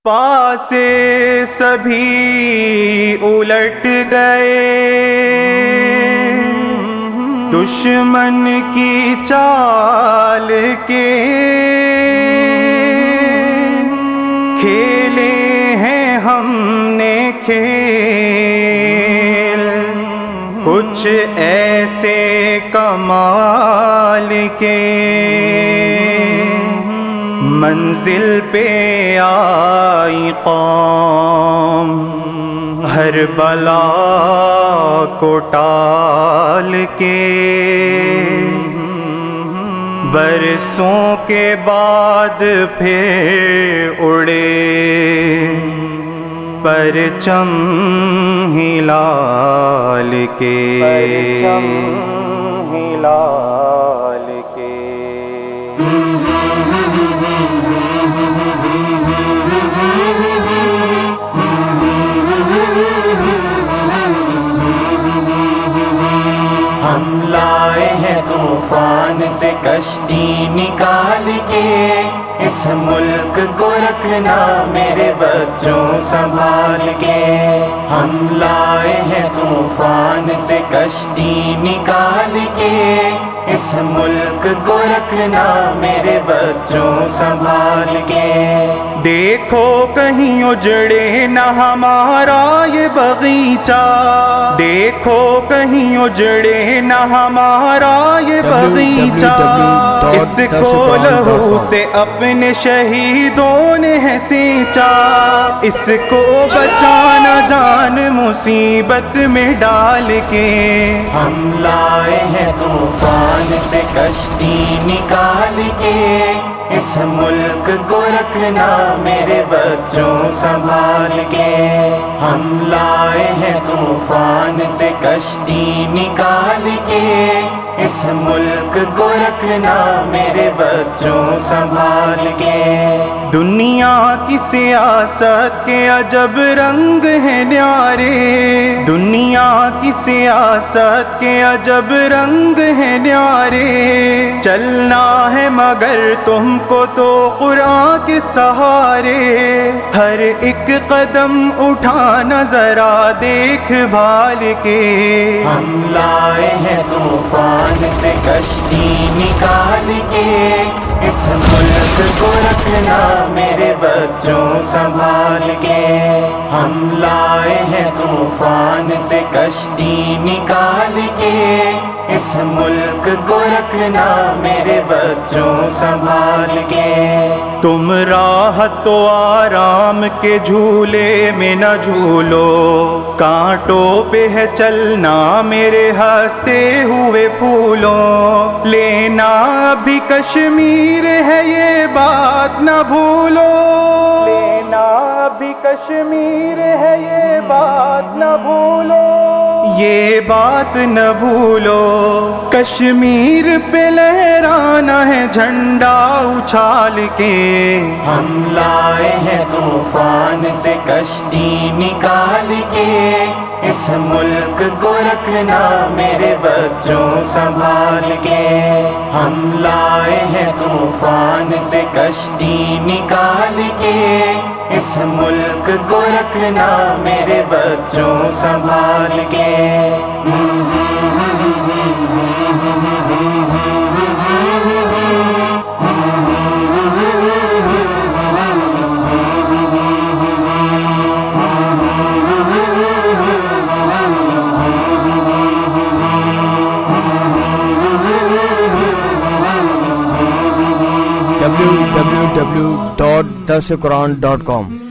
پاسے سبھی الٹ گئے، دشمن کی چال کے کھیلے ہیں ہم نے کھیل، کچھ ایسے کمال کے منزل پہ آئی قوم، ہر بلا کو ٹال کے برسوں کے بعد پھر اڑے پرچم ہلال کے، پرچم ہلال کے۔ ہم لائے ہیں طوفان سے کشتی نکال کے، اس ملک کو رکھنا میرے بچوں سنبھال کے۔ ہم لائے ہیں طوفان سے کشتی نکال کے، اس ملک کو رکھنا میرے بچوں سنبھال کے۔ دیکھو کہیں اجڑے نہ ہمارا یہ باغیچہ، دیکھو کہیں اجڑے نہ ہمارا یہ باغیچہ، اس کو لہو سے اپنے شہیدوں نے ہے سینچا، اس کو بچانا جان مصیبت میں ڈال کے۔ ہم لائے ہیں طوفان سے کشتی نکال کے، اس ملک کو رکھنا میرے بچوں سنبھال کے۔ ہم لائے ہیں طوفان سے کشتی نکال کے، اس ملک کو رکھنا میرے بچوں سنبھال کے۔ دنیا کی سیاست کے عجب رنگ ہیں نیارے، دنیا کی سیاست کے عجب رنگ ہیں نیارے، چلنا ہے مگر تم کو تو قرآن کے سہارے، ہر ایک قدم اٹھانا ذرا دیکھ بھال کے۔ ہم لائے ہیں طوفان سے کشتی نکال کے، اس ملک کو رکھنا میرے بچوں سنبھال کے۔ ہم لائے ہیں طوفان سے کشتی نکال کے، اس ملک کو رکھنا میرے بچوں سنبھال کے۔ تم راحت و آرام کے جھولے میں نہ جھولو، کانٹوں پہ ہے چلنا میرے ہنستے ہوئے پھولوں، لینا بھی کشمیر ہے یہ بات نہ بھولو، لینا بھی کشمیر ہے یہ بات نہ بھولو، یہ بات نہ بھولو، کشمیر پہ لہرانا ہے جھنڈا اچھال کے۔ ہم لائے ہیں طوفان سے کشتی نکال کے، اس ملک کو رکھنا میرے بچوں سنبھال کے۔ ہم لائے ہیں طوفان سے کشتی نکال کے، اس ملک کو رکھنا میرے بچوں سنبھال کے۔ www.darsequran.com